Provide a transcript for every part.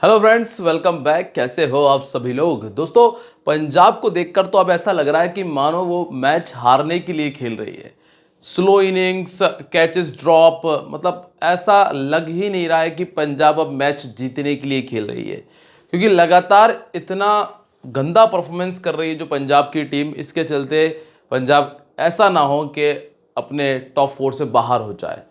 Hello friends, welcome back. कैसे हो आप सभी लोग। दोस्तों, पंजाब को देखकर तो अब ऐसा लग रहा है कि मानो वो मैच हारने के लिए खेल रही है। स्लो इनिंग्स, कैचेस ड्रॉप, मतलब ऐसा लग ही नहीं रहा है कि पंजाब अब मैच जीतने के लिए खेल रही है, क्योंकि लगातार इतना गंदा परफॉर्मेंस कर रही है जो पंजाब की टीम। इसके चलते पंजाब ऐसा ना हो कि अपने टॉप 4 से बाहर हो जाए।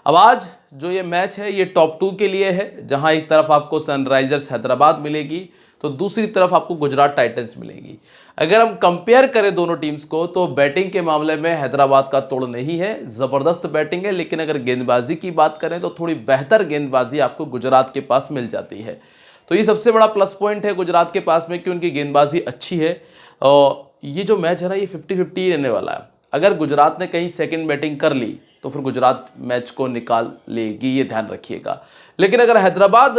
अब आज जो ये मैच है ये टॉप 2 के लिए है, जहां एक तरफ आपको सनराइजर्स हैदराबाद मिलेगी तो दूसरी तरफ आपको गुजरात टाइटंस मिलेगी। अगर हम कंपेयर करें दोनों टीम्स को तो बैटिंग के मामले में हैदराबाद का तोड़ नहीं है, ज़बरदस्त बैटिंग है। लेकिन अगर गेंदबाजी की बात करें तो थोड़ी बेहतर गेंदबाजी आपको गुजरात के पास मिल जाती है। तो ये सबसे बड़ा प्लस पॉइंट है गुजरात के पास में कि उनकी गेंदबाजी अच्छी है। और ये जो मैच है ना, ये 50-50 ही रहने वाला है। अगर गुजरात ने कहीं सेकंड बैटिंग कर ली तो फिर गुजरात मैच को निकाल लेगी, ये ध्यान रखिएगा। लेकिन अगर हैदराबाद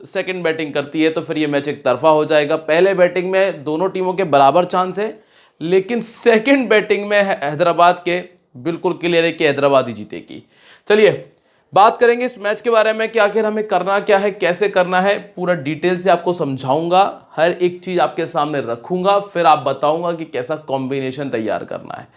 सेकंड बैटिंग करती है तो फिर ये मैच एक तरफा हो जाएगा। पहले बैटिंग में दोनों टीमों के बराबर चांस है, लेकिन सेकंड बैटिंग में हैदराबाद के बिल्कुल क्लियर है कि हैदराबाद ही जीतेगी। चलिए बात करेंगे इस मैच के बारे में कि आखिर हमें करना क्या है, कैसे करना है। पूरा डिटेल से आपको समझाऊंगा, हर एक चीज आपके सामने रखूंगा, फिर आप बताऊंगा कि कैसा कॉम्बिनेशन तैयार करना है।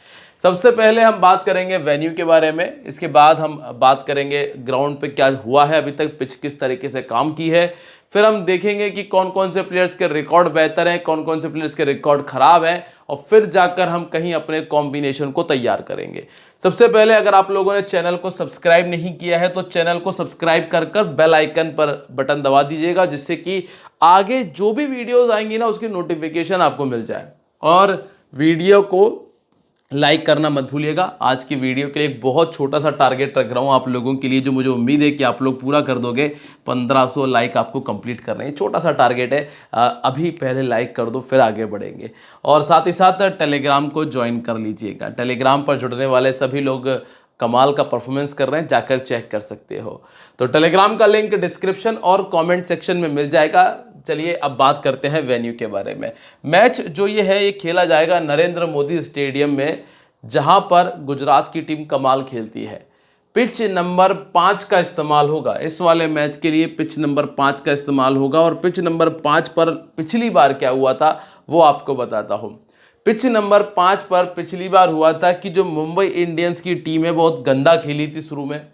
सबसे पहले हम बात करेंगे वेन्यू के बारे में, इसके बाद हम बात करेंगे ग्राउंड पे क्या हुआ है अभी तक, पिच किस तरीके से काम की है। फिर हम देखेंगे कि कौन कौन से प्लेयर्स के रिकॉर्ड बेहतर हैं, कौन कौन से प्लेयर्स के रिकॉर्ड खराब हैं, और फिर जाकर हम कहीं अपने कॉम्बिनेशन को तैयार करेंगे। सबसे पहले अगर आप लोगों ने चैनल को सब्सक्राइब नहीं किया है तो चैनल को सब्सक्राइब कर कर बेल आइकन पर बटन दबा दीजिएगा, जिससे कि आगे जो भी वीडियोस आएंगी ना उसकी नोटिफिकेशन आपको मिल जाए। और वीडियो को लाइक करना मत भूलिएगा। आज की वीडियो के लिए एक बहुत छोटा सा टारगेट रख रहा हूँ आप लोगों के लिए, जो मुझे उम्मीद है कि आप लोग पूरा कर दोगे। 1500 लाइक आपको कंप्लीट करना है, छोटा सा टारगेट है। अभी पहले लाइक कर दो, फिर आगे बढ़ेंगे। और साथ ही साथ टेलीग्राम को ज्वाइन कर लीजिएगा। टेलीग्राम पर जुड़ने वाले सभी लोग कमाल का परफॉर्मेंस कर रहे हैं, जाकर चेक कर सकते हो। तो टेलीग्राम का लिंक डिस्क्रिप्शन और कमेंट सेक्शन में मिल जाएगा। चलिए अब बात करते हैं वेन्यू के बारे में। मैच जो ये है ये खेला जाएगा नरेंद्र मोदी स्टेडियम में, जहां पर गुजरात की टीम कमाल खेलती है। पिच नंबर 5 का इस्तेमाल होगा इस वाले मैच के लिए। पिच नंबर 5 का इस्तेमाल होगा, और पिच नंबर 5 पर पिछली बार क्या हुआ था वो आपको बताता हूं। पिच नंबर 5 पर पिछली बार हुआ था कि जो मुंबई इंडियंस की टीम है बहुत गंदा खेली थी शुरू में।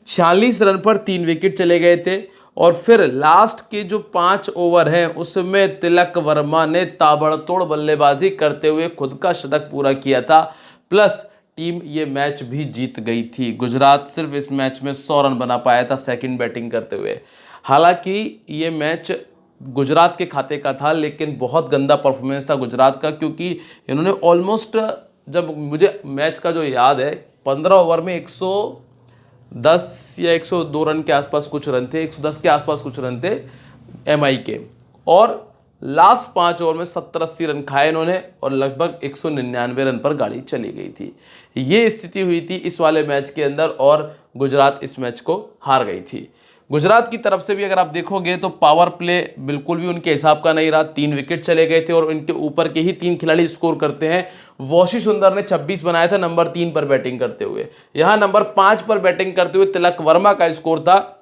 46 रन पर 3 विकेट चले गए थे, और फिर लास्ट के जो 5 ओवर हैं उसमें तिलक वर्मा ने ताबड़तोड़ बल्लेबाजी करते हुए खुद का शतक पूरा किया था। प्लस टीम ये मैच भी जीत गई थी। गुजरात सिर्फ इस मैच में 100 रन बना पाया था सेकंड बैटिंग करते हुए। हालांकि ये मैच गुजरात के खाते का था, लेकिन बहुत गंदा परफॉर्मेंस था गुजरात का, क्योंकि इन्होंने ऑलमोस्ट, जब मुझे मैच का जो याद है, 15 ओवर में 110 या 102 रन के आसपास कुछ रन थे, 110 के आसपास कुछ रन थे एमआई के। और लास्ट 5 ओवर में 70-80 रन खाए इन्होंने, और लगभग 199 रन पर गाड़ी चली गई थी। ये स्थिति हुई थी इस वाले मैच के अंदर, और गुजरात इस मैच को हार गई थी। गुजरात की तरफ से भी अगर आप देखोगे तो पावर प्ले बिल्कुल भी उनके हिसाब का नहीं रहा। 3 विकेट चले गए थे, और उनके ऊपर के ही 3 खिलाड़ी स्कोर करते हैं। वॉशी सुंदर ने 26 बनाया था नंबर 3 पर बैटिंग करते हुए। यहां नंबर 5 पर बैटिंग करते हुए तिलक वर्मा का स्कोर था।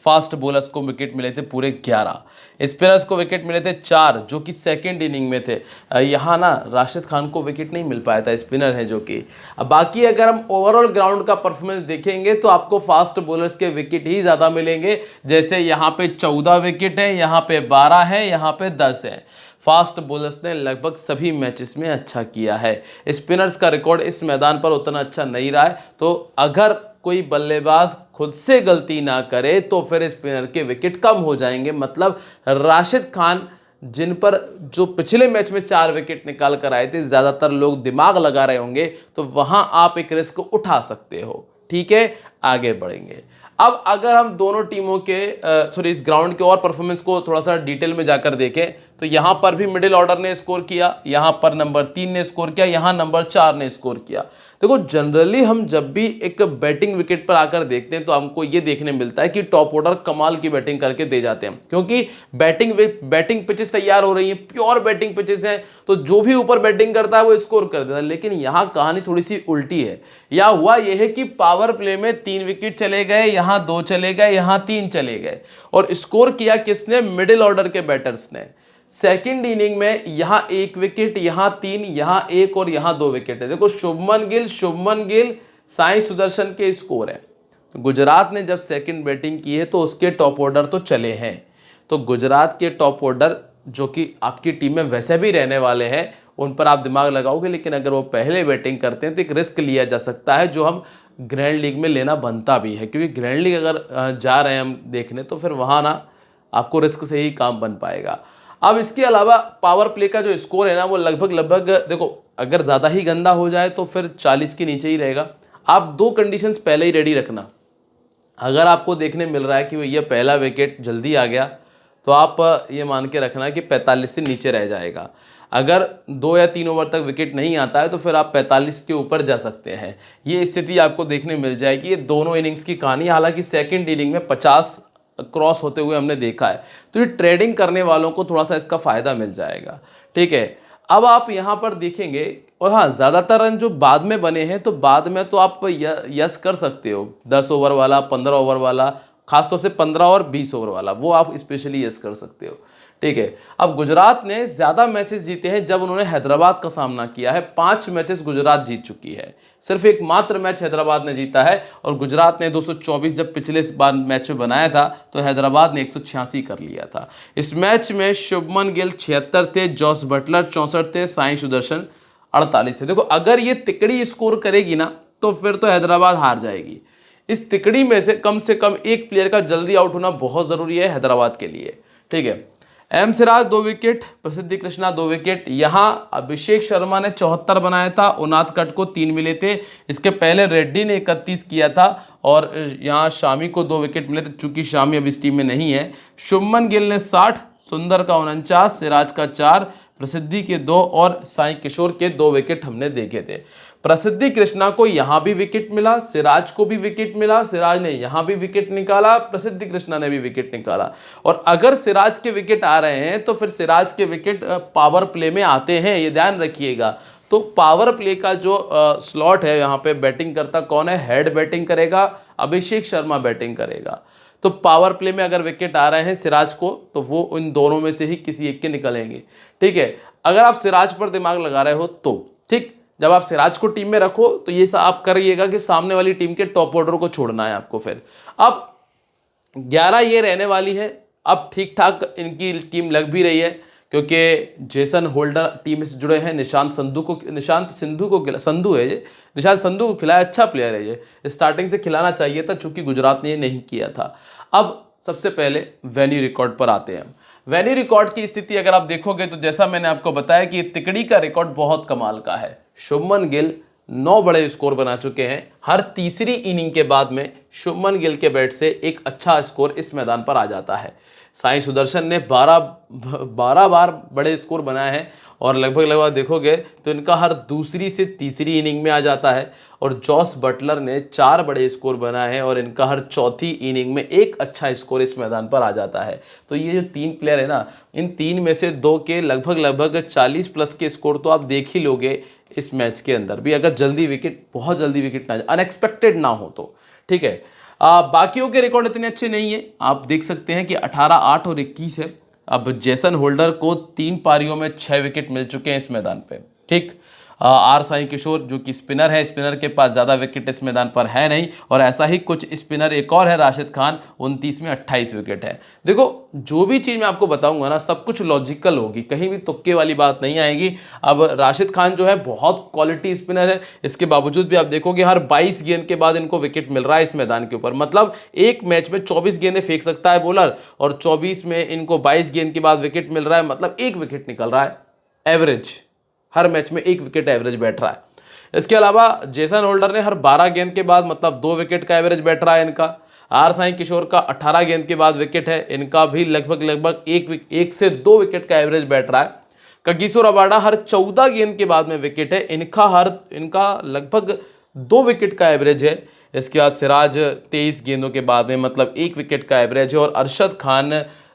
फास्ट बॉलर्स को विकेट मिले थे पूरे 11, स्पिनर्स को विकेट मिले थे 4, जो कि सेकेंड इनिंग में थे। यहाँ ना राशिद खान को विकेट नहीं मिल पाया था, स्पिनर है जो कि। अब बाकी अगर हम ओवरऑल ग्राउंड का परफॉर्मेंस देखेंगे तो आपको फास्ट बॉलर्स के विकेट ही ज़्यादा मिलेंगे। जैसे यहाँ पे 14 विकेट हैं, यहाँ पे 12 है, यहाँ पे 10 है। फास्ट बॉलर्स ने लगभग सभी मैचेस में अच्छा किया है। स्पिनर्स का रिकॉर्ड इस मैदान पर उतना अच्छा नहीं रहा है, तो अगर कोई बल्लेबाज खुद से गलती ना करे तो फिर स्पिनर के विकेट कम हो जाएंगे। मतलब राशिद खान, जिन पर जो पिछले मैच में 4 विकेट निकाल कर आए थे, ज़्यादातर लोग दिमाग लगा रहे होंगे, तो वहां आप एक रिस्क उठा सकते हो। ठीक है, आगे बढ़ेंगे। अब अगर हम दोनों टीमों के इस ग्राउंड के और परफॉर्मेंस को थोड़ा सा डिटेल में जाकर देखें तो यहां पर भी मिडिल ऑर्डर ने स्कोर किया, यहां पर नंबर 3 ने स्कोर किया, यहां नंबर 4 ने स्कोर किया। देखो जनरली हम जब भी एक बैटिंग विकेट पर आकर देखते हैं तो हमको ये देखने मिलता है कि टॉप ऑर्डर कमाल की बैटिंग करके दे जाते हैं, क्योंकि बैटिंग पिचेस तैयार हो रही हैं, प्योर बैटिंग पिचेस हैं, तो जो भी ऊपर बैटिंग करता है वो स्कोर कर देता है। लेकिन यहां कहानी थोड़ी सी उल्टी है। या हुआ यह है कि पावर प्ले में 3 विकेट चले गए, यहां 2 चले गए, यहां 3 चले गए, और स्कोर किया किसने? मिडिल ऑर्डर के बैटर्स ने। सेकंड इनिंग में यहां 1 विकेट, यहां 3, यहां 1 और यहां 2 विकेट है। देखो शुभमन गिल साई सुदर्शन के स्कोर है। तो गुजरात ने जब सेकंड बैटिंग की है तो उसके टॉप ऑर्डर तो चले हैं। तो गुजरात के टॉप ऑर्डर जो कि आपकी टीम में वैसे भी रहने वाले हैं, उन पर आप दिमाग लगाओगे, लेकिन अगर वो पहले बैटिंग करते हैं तो एक रिस्क लिया जा सकता है जो हम ग्रैंड लीग में लेना बनता भी है, क्योंकि ग्रैंड लीग अगर जा रहे हैं हम देखने तो फिर वहाँ ना आपको रिस्क से ही काम बन पाएगा। अब इसके अलावा पावर प्ले का जो स्कोर है ना वो लगभग देखो, अगर ज़्यादा ही गंदा हो जाए तो फिर 40 के नीचे ही रहेगा। आप 2 कंडीशंस पहले ही रेडी रखना। अगर आपको देखने मिल रहा है कि ये पहला विकेट जल्दी आ गया तो आप ये मान के रखना कि 45 से नीचे रह जाएगा। अगर 2 या 3 ओवर तक विकेट नहीं आता है तो फिर आप 45 के ऊपर जा सकते हैं। ये स्थिति आपको देखने मिल जाएगी। ये दोनों इनिंग्स की कहानी, हालांकि सेकंड इनिंग में 50 क्रॉस होते हुए हमने देखा है, तो ये ट्रेडिंग करने वालों को थोड़ा सा इसका फायदा मिल जाएगा। ठीक है, अब आप यहाँ पर देखेंगे, और हाँ ज़्यादातर रन जो बाद में बने हैं तो बाद में तो आप यस कर सकते हो, 10 ओवर वाला, 15 ओवर वाला, खासतौर से 15 और 20 ओवर वाला, वो आप स्पेशली यस कर सकते हो। ठीक है, अब गुजरात ने ज़्यादा मैचेस जीते हैं जब उन्होंने हैदराबाद का सामना किया है। 5 मैचेस गुजरात जीत चुकी है, सिर्फ एक मात्र मैच हैदराबाद ने जीता है, और गुजरात ने 224 जब पिछले बार मैच में बनाया था तो हैदराबाद ने 186 कर लिया था। इस मैच में शुभमन गिल 76 थे, जॉस बटलर 64 थे, साई सुदर्शन 48 थे। देखो अगर ये तिकड़ी स्कोर करेगी ना तो फिर तो हैदराबाद हार जाएगी। इस तिकड़ी में से कम एक प्लेयर का जल्दी आउट होना बहुत ज़रूरी है हैदराबाद के लिए। ठीक है, एम सिराज 2 विकेट, प्रसिद्धि कृष्णा 2 विकेट। यहां अभिषेक शर्मा ने 74 बनाया था, उनादकट को 3 मिले थे। इसके पहले रेड्डी ने 31 किया था, और यहां शामी को 2 विकेट मिले थे, चूंकि शामी अब इस टीम में नहीं है। शुभमन गिल ने 60, सुंदर का 49, सिराज का 4, प्रसिद्धि के 2 और साई किशोर के 2 विकेट हमने देखे थे। प्रसिद्धि कृष्णा को यहां भी विकेट मिला, सिराज को भी विकेट मिला, सिराज ने यहां भी विकेट निकाला, प्रसिद्धि कृष्णा ने भी विकेट निकाला। और अगर सिराज के विकेट आ रहे हैं तो फिर सिराज के विकेट पावर प्ले में आते हैं, ये ध्यान रखिएगा। तो पावर प्ले का जो स्लॉट है, यहाँ पे बैटिंग करता कौन है? हेड बैटिंग करेगा, अभिषेक शर्मा बैटिंग करेगा। तो पावर प्ले में अगर विकेट आ रहे हैं सिराज को तो वो उन दोनों में से ही किसी एक के निकलेंगे। ठीक है, अगर आप सिराज पर दिमाग लगा रहे हो तो ठीक, जब आप सिराज को टीम में रखो तो ये आप करिएगा कि सामने वाली टीम के टॉप ऑर्डर को छोड़ना है आपको। फिर अब 11 ये रहने वाली है। अब ठीक ठाक इनकी टीम लग भी रही है, क्योंकि जेसन होल्डर टीम से जुड़े हैं। निशांत संधू को खिलाया, अच्छा प्लेयर है ये, स्टार्टिंग से खिलाना चाहिए था, चूंकि गुजरात ने ये नहीं किया था। अब सबसे पहले वेन्यू रिकॉर्ड पर आते हैं। वेन्यू रिकॉर्ड की स्थिति अगर आप देखोगे तो जैसा मैंने आपको बताया कि तिकड़ी का रिकॉर्ड बहुत कमाल का है। शुभमन गिल 9 बड़े स्कोर बना चुके हैं। हर तीसरी इनिंग के बाद में शुभमन गिल के बैट से एक अच्छा स्कोर इस मैदान पर आ जाता है। साई सुदर्शन ने 12 बार बड़े स्कोर बनाए हैं, और लगभग देखोगे तो इनका हर दूसरी से तीसरी इनिंग में आ जाता है। और जॉस बटलर ने 4 बड़े स्कोर बनाए हैं, और इनका हर चौथी इनिंग में एक अच्छा स्कोर इस मैदान पर आ जाता है। तो ये जो 3 प्लेयर है ना, इन 3 में से 2 के लगभग 40 प्लस के स्कोर तो आप देख ही लोगे इस मैच के अंदर भी, अगर बहुत जल्दी विकेट ना, अनएक्सपेक्टेड ना हो तो। ठीक है, बाकियों के रिकॉर्ड इतने अच्छे नहीं है। आप देख सकते हैं कि 18, 8 और 21 है। अब जेसन होल्डर को 3 पारियों में 6 विकेट मिल चुके हैं इस मैदान पे। ठीक, आर साई किशोर जो कि स्पिनर है, स्पिनर के पास ज़्यादा विकेट इस मैदान पर है नहीं, और ऐसा ही कुछ स्पिनर एक और है राशिद खान, 29 में 28 विकेट है। देखो जो भी चीज़ मैं आपको बताऊंगा ना, सब कुछ लॉजिकल होगी, कहीं भी तुक्के वाली बात नहीं आएगी। अब राशिद खान जो है बहुत क्वालिटी स्पिनर है, इसके बावजूद भी आप देखोगे हर 22 गेंद के बाद इनको विकेट मिल रहा है इस मैदान के ऊपर। मतलब एक मैच में 24 गेंदें फेंक सकता है बॉलर, और 24 में इनको 22 गेंद के बाद विकेट मिल रहा है, मतलब एक विकेट निकल रहा है एवरेज, हर मैच में एक विकेट एवरेज बैठ रहा है। इसके अलावा जेसन होल्डर ने हर 12 गेंद के बाद मतलब 2 विकेट का एवरेज बैठ रहा है इनका। आर साई किशोर का 18 गेंद के बाद विकेट है, इनका भी लगभग एक से 2 विकेट का एवरेज बैठ रहा है। कगिसो रबाडा हर 14 गेंद के बाद में विकेट है, इनका लगभग 2 विकेट का एवरेज है। इसके बाद सिराज 23 गेंदों के बाद में मतलब 1 विकेट का एवरेज है, और अरशद खान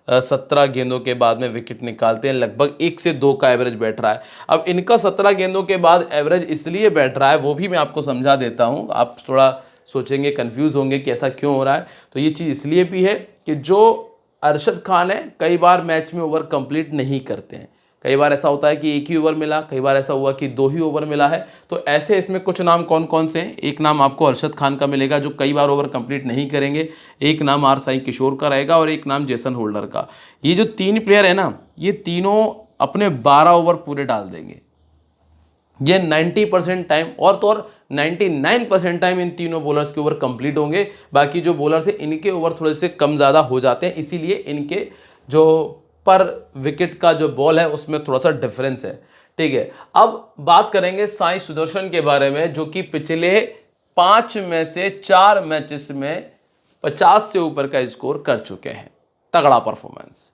17 गेंदों के बाद में विकेट निकालते हैं, लगभग 1 से 2 का एवरेज बैठ रहा है। अब इनका 17 गेंदों के बाद एवरेज इसलिए बैठ रहा है, वो भी मैं आपको समझा देता हूं। आप थोड़ा सोचेंगे, कंफ्यूज होंगे कि ऐसा क्यों हो रहा है। तो ये चीज़ इसलिए भी है कि जो अरशद खान है कई बार मैच में ओवर कंप्लीट नहीं करते हैं। कई बार ऐसा होता है कि एक ही ओवर मिला, कई बार ऐसा हुआ कि 2 ही ओवर मिला है। तो ऐसे इसमें कुछ नाम कौन कौन से हैं, एक नाम आपको अरशद खान का मिलेगा जो कई बार ओवर कंप्लीट नहीं करेंगे, एक नाम आर साई किशोर का रहेगा, और एक नाम जेसन होल्डर का। ये जो 3 प्लेयर है ना, ये तीनों अपने 12 ओवर पूरे डाल देंगे। ये 90% टाइम और तो और 99% टाइम इन तीनों बॉलर्स के ओवर कंप्लीट होंगे। बाकी जो बॉलर्स है इनके ओवर थोड़े से कम ज़्यादा हो जाते हैं, इसीलिए इनके जो पर विकेट का जो बॉल है उसमें थोड़ा सा डिफरेंस है। ठीक है, अब बात करेंगे साई सुदर्शन के बारे में, जो कि पिछले 5 में से 4 मैचेस में 50 से ऊपर का स्कोर कर चुके हैं। तगड़ा परफॉर्मेंस।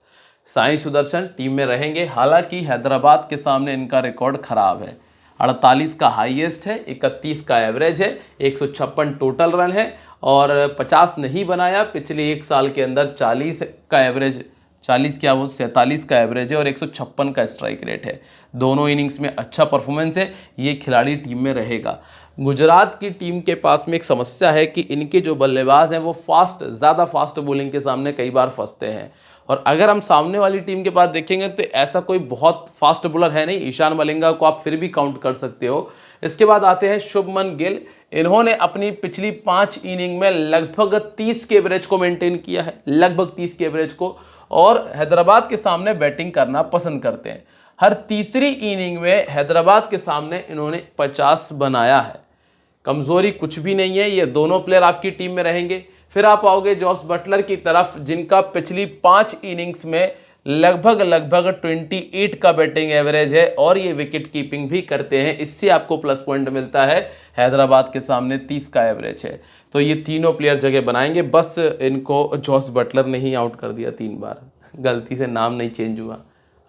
साई सुदर्शन टीम में रहेंगे, हालांकि हैदराबाद के सामने इनका रिकॉर्ड खराब है। 48 का हाईएस्ट है, 31 का एवरेज है, 156 टोटल रन है, और 50 नहीं बनाया। पिछले 1 साल के अंदर 40 का एवरेज, 40 क्या वो 47 का एवरेज है, और 156 का स्ट्राइक रेट है। दोनों इनिंग्स में अच्छा परफॉर्मेंस है। ये खिलाड़ी टीम में रहेगा। गुजरात की टीम के पास में एक समस्या है कि इनके जो बल्लेबाज हैं वो ज़्यादा फास्ट बॉलिंग के सामने कई बार फंसते हैं। और अगर हम सामने वाली टीम के पास देखेंगे तो ऐसा कोई बहुत फास्ट बॉलर है नहीं। ईशान मलिंगा को आप फिर भी काउंट कर सकते हो। इसके बाद आते हैं शुभमन गिल। इन्होंने अपनी पिछली 5 इनिंग में लगभग 30 के एवरेज को मेंटेन किया है, लगभग 30 के एवरेज को, और हैदराबाद के सामने बैटिंग करना पसंद करते हैं। हर तीसरी इनिंग में हैदराबाद के सामने इन्होंने 50 बनाया है। कमजोरी कुछ भी नहीं है, ये दोनों प्लेयर आपकी टीम में रहेंगे। फिर आप आओगे जॉस बटलर की तरफ, जिनका पिछली 5 इनिंग्स में लगभग 28 का बैटिंग एवरेज है, और ये विकेट कीपिंग भी करते हैं। इससे आपको प्लस पॉइंट मिलता है। हैदराबाद के सामने 30 का एवरेज है। तो ये तीनों प्लेयर जगह बनाएंगे। बस इनको जॉस बटलर ने ही आउट कर दिया 3 बार, गलती से नाम नहीं चेंज हुआ।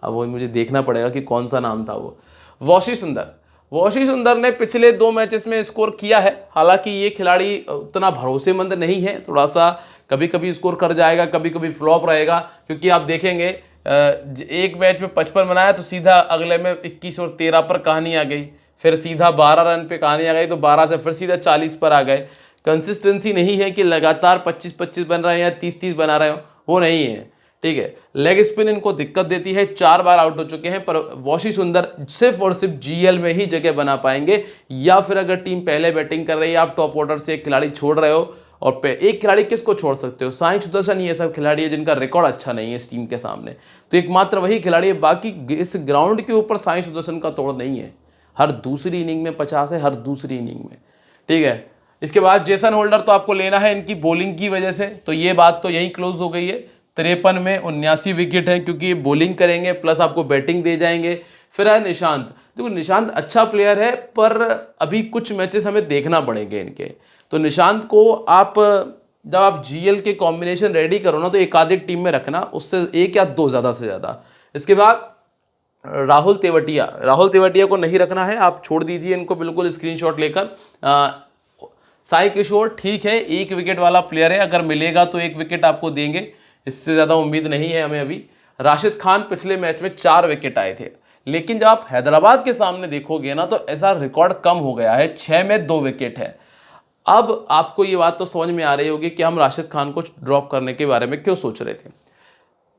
अब वो मुझे देखना पड़ेगा कि कौन सा नाम था वो। वॉशी सुंदर ने पिछले 2 मैचेस में स्कोर किया है। हालांकि ये खिलाड़ी उतना भरोसेमंद नहीं है, थोड़ा सा कभी कभी स्कोर कर जाएगा, कभी कभी फ्लॉप रहेगा। क्योंकि आप देखेंगे एक मैच में 55 बनाया तो सीधा अगले में 21 और 13 पर कहानी आ गई, फिर सीधा 12 रन पे कहानी आ गई, तो 12 से फिर सीधा 40 पर आ गए। कंसिस्टेंसी नहीं है कि लगातार 25-25 बन रहे हैं या 30-30 बना रहे हो, वो नहीं है। ठीक है, लेग स्पिन इनको दिक्कत देती है। 4 बार आउट हो चुके हैं। पर वॉशी सुंदर सिर्फ और सिर्फ जीएल में ही जगह बना पाएंगे, या फिर अगर टीम पहले बैटिंग कर रही है, आप टॉप ऑर्डर से एक खिलाड़ी छोड़ रहे हो, और एक खिलाड़ी किसको छोड़ सकते हो? साई सुदर्शन। ये सब खिलाड़ी है जिनका रिकॉर्ड अच्छा नहीं है इस टीम के सामने, तो एकमात्र वही खिलाड़ी है। बाकी इस ग्राउंड के ऊपर साई सुदर्शन का तोड़ नहीं है। हर दूसरी इनिंग में 50 है, हर दूसरी इनिंग में। ठीक है, इसके बाद जेसन होल्डर तो आपको लेना है इनकी बॉलिंग की वजह से, तो ये बात तो यही क्लोज हो गई है। 53 में 79 विकेट है, क्योंकि ये बॉलिंग करेंगे प्लस आपको बैटिंग दे जाएंगे। फिर है निशांत। देखो निशांत अच्छा प्लेयर है, पर अभी कुछ मैचेस हमें देखना पड़ेंगे इनके। तो निशांत को आप जब आप जीएल के कॉम्बिनेशन रेडी करो ना, तो एक आधी टीम में रखना, उससे 1 या 2 ज़्यादा से ज़्यादा। इसके बाद राहुल तेवतिया को नहीं रखना है, आप छोड़ दीजिए इनको बिल्कुल स्क्रीनशॉट लेकर। साई किशोर ठीक है, 1 विकेट वाला प्लेयर है, अगर मिलेगा तो 1 विकेट आपको देंगे, इससे ज़्यादा उम्मीद नहीं है हमें अभी। राशिद खान पिछले मैच में 4 विकेट आए थे, लेकिन जब आप हैदराबाद के सामने देखोगे ना, तो ऐसा रिकॉर्ड कम हो गया है, 6 में 2 विकेट है। अब आपको ये बात तो समझ में आ रही होगी कि हम राशिद खान को ड्रॉप करने के बारे में क्यों सोच रहे थे।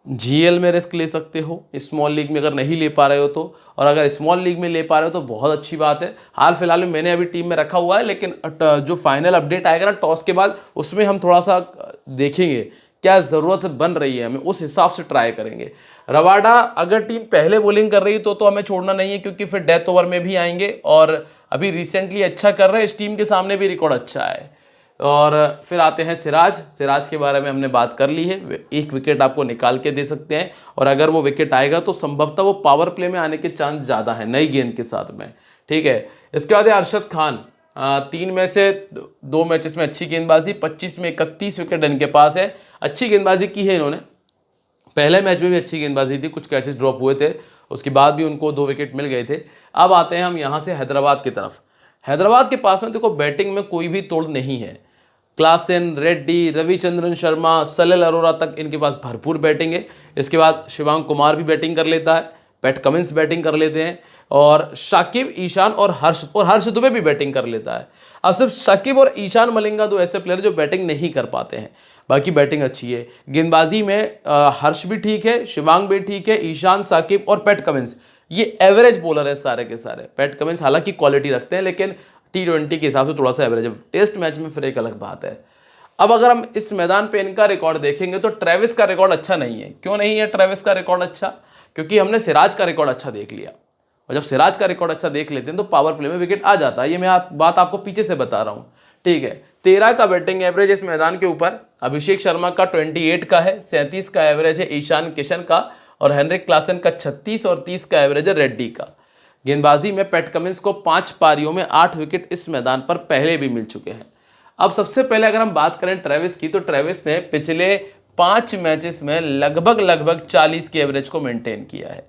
जीएल में रिस्क ले सकते हो, स्मॉल लीग में अगर नहीं ले पा रहे हो तो, और अगर स्मॉल लीग में ले पा रहे हो तो बहुत अच्छी बात है। हाल फिलहाल में मैंने अभी टीम में रखा हुआ है, लेकिन जो फाइनल अपडेट आएगा ना टॉस के बाद, उसमें हम थोड़ा सा देखेंगे क्या ज़रूरत बन रही है, हमें उस हिसाब से ट्राई करेंगे। रबाडा अगर टीम पहले बॉलिंग कर रही है तो हमें छोड़ना नहीं है, क्योंकि फिर डेथ ओवर में भी आएंगे, और अभी रिसेंटली अच्छा कर रहे हैं, इस टीम के सामने भी रिकॉर्ड अच्छा है। और फिर आते हैं सिराज के बारे में हमने बात कर ली है। 1 विकेट आपको निकाल के दे सकते हैं, और अगर वो विकेट आएगा तो संभवतः वो पावर प्ले में आने के चांस ज़्यादा है नई गेंद के साथ में। ठीक है, इसके बाद है अरशद खान। 3 में से 2 मैचेस में अच्छी गेंदबाजी, 25 में 31 विकेट इनके पास है। अच्छी गेंदबाजी की है इन्होंने, पहले मैच में भी अच्छी गेंदबाजी थी, कुछ कैचेस ड्रॉप हुए थे, उसके बाद भी उनको 2 विकेट मिल गए थे। अब आते हैं हम यहाँ से हैदराबाद की तरफ। हैदराबाद के पास में देखो बैटिंग में कोई भी तोड़ नहीं है। क्लासेन, रेड्डी, रविचंद्रन शर्मा, सलिल अरोरा तक इनके पास भरपूर बैटिंग है। इसके बाद शिवांग कुमार भी बैटिंग कर लेता है, पैट कमिंस बैटिंग कर लेते हैं, और शाकिब, ईशान और हर्ष दुबे भी बैटिंग कर लेता है। अब सिर्फ शाकिब और ईशान मलिंगा दो ऐसे प्लेयर जो बैटिंग नहीं कर पाते हैं, बाकी बैटिंग अच्छी है। गेंदबाजी में हर्ष भी ठीक है, शिवांग भी ठीक है, ईशान, साकिब और पैट कमिंस ये एवरेज बॉलर है सारे के सारे। पैट कमिंस हालांकि क्वालिटी रखते हैं लेकिन T20 के हिसाब से थोड़ा सा एवरेज है, टेस्ट मैच में फिर एक अलग बात है। अब अगर हम इस मैदान पे इनका रिकॉर्ड देखेंगे तो ट्रेविस का रिकॉर्ड अच्छा नहीं है। क्यों नहीं है ट्रेविस का रिकॉर्ड अच्छा? क्योंकि हमने सिराज का रिकॉर्ड अच्छा देख लिया, और जब सिराज का रिकॉर्ड अच्छा देख लेते हैं तो पावर प्ले में विकेट आ जाता है। ये मैं बात आपको पीछे से बता रहा हूँ, ठीक है। 13 का बैटिंग एवरेज इस मैदान के ऊपर अभिषेक शर्मा का 28 का है, 37 का एवरेज है ईशान किशन का, और हेनरिक क्लासन का 36 और 30 का एवरेज है रेड्डी का। गेंदबाजी में पैट कमिंस को 5 पारियों में 8 विकेट इस मैदान पर पहले भी मिल चुके हैं। अब सबसे पहले अगर हम बात करें ट्रेविस की, तो ट्रेविस ने पिछले 5 मैचेस में लगभग 40 की एवरेज को मेंटेन किया है।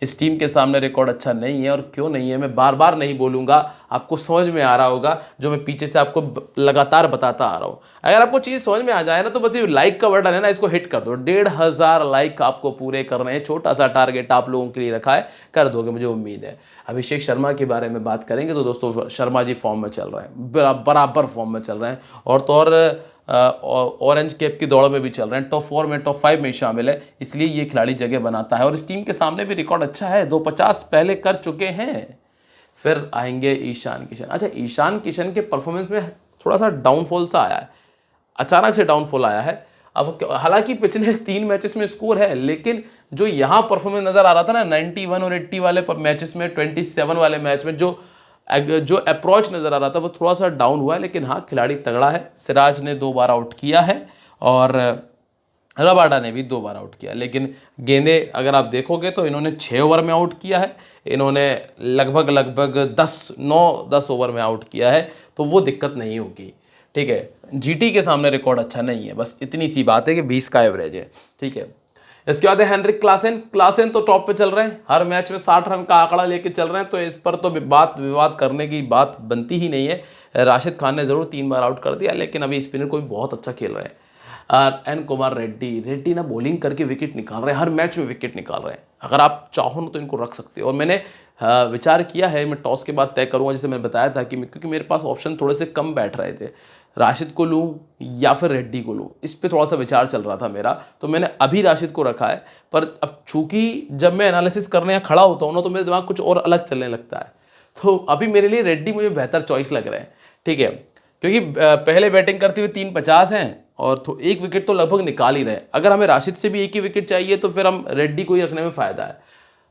इस टीम के सामने रिकॉर्ड अच्छा नहीं है, और क्यों नहीं है मैं बार बार नहीं बोलूंगा, आपको समझ में आ रहा होगा जो मैं पीछे से आपको लगातार बताता आ रहा हूं। अगर आपको चीज समझ में आ जाए ना तो बस ये लाइक का बटन है ना, इसको हिट कर दो। 1500 लाइक आपको पूरे करने हैं, छोटा सा टारगेट आप लोगों के लिए रखा है, कर दोगे मुझे उम्मीद है। अभिषेक शर्मा के बारे में बात करेंगे तो दोस्तों शर्मा जी फॉर्म में चल रहे हैं, बराबर फॉर्म में चल रहे हैं, और तो और ऑरेंज कैप की दौड़ में भी चल रहे हैं, टॉप 4 में, टॉप 5 में शामिल है, इसलिए ये खिलाड़ी जगह बनाता है। और इस टीम के सामने भी रिकॉर्ड अच्छा है, 250 पहले कर चुके हैं। फिर आएंगे ईशान किशन। अच्छा, ईशान किशन के परफॉर्मेंस में थोड़ा सा डाउनफॉल सा आया है, अचानक से डाउनफॉल आया है। अब हालांकि पिछले 3 मैचेस में स्कोर है, लेकिन जो यहाँ परफॉर्मेंस नजर आ रहा था ना 91 और 80 वाले मैचेस में, 27 वाले मैच में जो अप्रोच नजर आ रहा था वो थोड़ा सा डाउन हुआ है। लेकिन हाँ, खिलाड़ी तगड़ा है। सिराज ने 2 बार आउट किया है, और रबाडा ने भी 2 बार आउट किया। लेकिन गेंदे अगर आप देखोगे तो इन्होंने 6 ओवर में आउट किया है, इन्होंने लगभग 9-10 ओवर में आउट किया है, तो वो दिक्कत नहीं होगी, ठीक है। जीटी के सामने रिकॉर्ड अच्छा नहीं है, बस इतनी सी बात है कि 20 का एवरेज है, ठीक है। इसके बाद है हेनरिक क्लासेन। क्लासेन तो टॉप पे चल रहे हैं, हर मैच में 60 रन का आंकड़ा लेके चल रहे हैं, तो इस पर तो विवाद करने की बात बनती ही नहीं है। राशिद खान ने जरूर 3 बार आउट कर दिया, लेकिन अभी स्पिनर को भी बहुत अच्छा खेल रहे हैं। एन कुमार रेड्डी ना बॉलिंग करके विकेट निकाल रहे हैं, हर मैच में विकेट निकाल रहे हैं। अगर आप चाहो ना तो इनको रख सकते हो, और मैंने विचार किया है, मैं टॉस के बाद तय करूंगा, जैसे मैंने बताया था कि क्योंकि मेरे पास ऑप्शन थोड़े से कम बैठ रहे थे, राशिद को लूँ या फिर रेड्डी को लूँ, इस पे थोड़ा सा विचार चल रहा था मेरा, तो मैंने अभी राशिद को रखा है। पर अब चूंकि जब मैं एनालिसिस करने या खड़ा होता हूँ ना तो मेरे दिमाग कुछ और अलग चलने लगता है, तो अभी मेरे लिए रेड्डी मुझे बेहतर चॉइस लग रहा है, ठीक है। क्योंकि पहले बैटिंग करते हुए 350 हैं, और तो 1 विकेट तो लगभग निकाल ही रहे। अगर हमें राशिद से भी 1 ही विकेट चाहिए तो फिर हम रेड्डी को ही रखने में फ़ायदा है।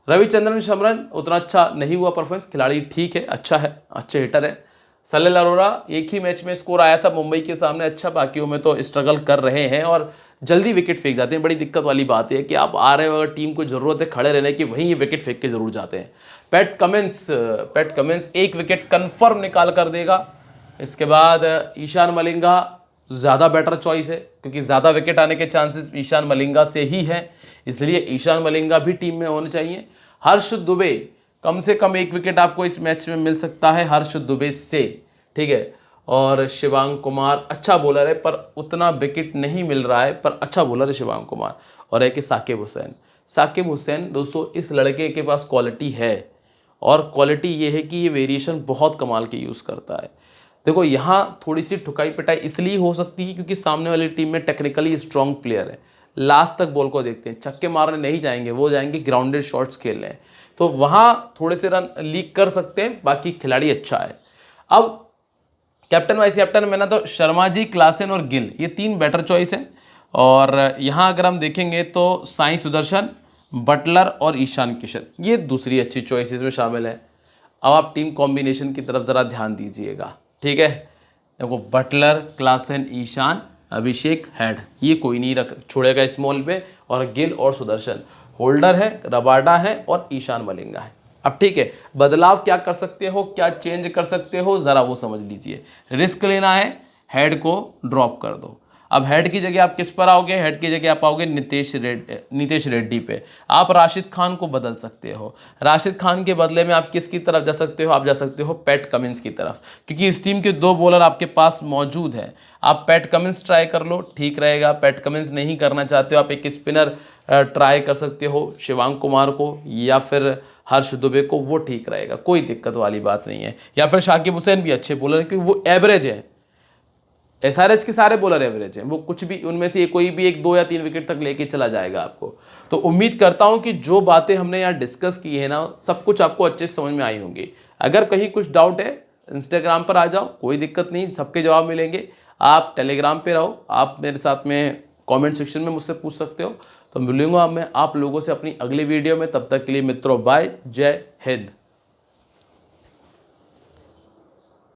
रविचंद्रन शमरन उतना अच्छा नहीं हुआ परफॉर्मेंस, खिलाड़ी ठीक है, अच्छा है, अच्छे हिटर है। सलिल अरोरा एक ही मैच में स्कोर आया था मुंबई के सामने अच्छा, बाकियों में तो स्ट्रगल कर रहे हैं और जल्दी विकेट फेंक जाते हैं। बड़ी दिक्कत वाली बात है कि आप आ रहे हो, अगर टीम को जरूरत है खड़े रहने की, वहीं ये विकेट फेंक के जरूर जाते हैं। पैट कमिंस 1 विकेट कन्फर्म निकाल कर देगा। इसके बाद ईशान मलिंगा ज़्यादा बेटर चॉइस है, क्योंकि ज़्यादा विकेट आने के चांसेस ईशान मलिंगा से ही हैं, इसलिए ईशान मलिंगा भी टीम में होने चाहिए। हर्ष दुबे कम से कम 1 विकेट आपको इस मैच में मिल सकता है हर्ष दुबे से, ठीक है। और शिवांग कुमार अच्छा बॉलर है, पर उतना विकेट नहीं मिल रहा है, पर अच्छा बॉलर है शिवांग कुमार। और है कि साकिब हुसैन दोस्तों, इस लड़के के पास क्वालिटी है, और क्वालिटी ये है कि ये वेरिएशन बहुत कमाल के यूज़ करता है। देखो यहाँ थोड़ी सी ठुकाई पिटाई इसलिए हो सकती है क्योंकि सामने वाली टीम में टेक्निकली स्ट्रॉन्ग प्लेयर है, लास्ट तक बॉल को देखते हैं, छक्के मारने नहीं जाएंगे, वो जाएंगे ग्राउंडेड शॉट्स खेलने, तो वहाँ थोड़े से रन लीक कर सकते हैं, बाकी खिलाड़ी अच्छा है। अब कैप्टन वाइस कैप्टन में ना तो शर्मा जी, क्लासेन और गिल, ये 3 बेटर चॉइस हैं। और यहाँ अगर हम देखेंगे तो साई सुदर्शन, बटलर और ईशान किशन, ये दूसरी अच्छी चॉइसेस में शामिल है। अब आप टीम कॉम्बिनेशन की तरफ ज़रा ध्यान दीजिएगा, ठीक है। देखो बटलर, क्लासेन, ईशान, अभिषेक, हेड, ये कोई नहीं रख छोड़ेगा स्मॉल पे, और गिल और सुदर्शन। होल्डर है, रबाडा है और ईशान मलिंगा है। अब ठीक है, बदलाव क्या कर सकते हो, क्या चेंज कर सकते हो, ज़रा वो समझ लीजिए। रिस्क लेना है, हेड को ड्रॉप कर दो। अब हेड की जगह आप किस पर आओगे, हेड की जगह आप आओगे नीतीश रेड्डी पे। आप राशिद खान को बदल सकते हो। राशिद खान के बदले में आप किसकी तरफ जा सकते हो, आप जा सकते हो पैट कमिंस की तरफ, क्योंकि इस टीम के 2 बॉलर आपके पास मौजूद हैं। आप पैट कमिंस ट्राई कर लो, ठीक रहेगा। पैट कमिंस नहीं करना चाहते हो, आप एक स्पिनर ट्राई कर सकते हो, शिवांग कुमार को या फिर हर्ष दुबे को, वो ठीक रहेगा, कोई दिक्कत वाली बात नहीं है। या फिर शाकिब हुसैन भी अच्छे बॉलर हैं, क्योंकि वो एवरेज है। एसआरएच के सारे बॉलर एवरेज हैं, वो कुछ भी उनमें से कोई भी एक 2 या 3 विकेट तक लेके चला जाएगा आपको। तो उम्मीद करता हूं कि जो बातें हमने यहाँ डिस्कस की है ना, सब कुछ आपको अच्छे से समझ में आई होंगी। अगर कहीं कुछ डाउट है, इंस्टाग्राम पर आ जाओ, कोई दिक्कत नहीं, सबके जवाब मिलेंगे। आप टेलीग्राम पे रहो, आप मेरे साथ में कमेंट सेक्शन में मुझसे पूछ सकते हो। तो मिलूंगा मैं आप लोगों से अपनी अगली वीडियो में, तब तक के लिए मित्रों बाय, जय हिंद।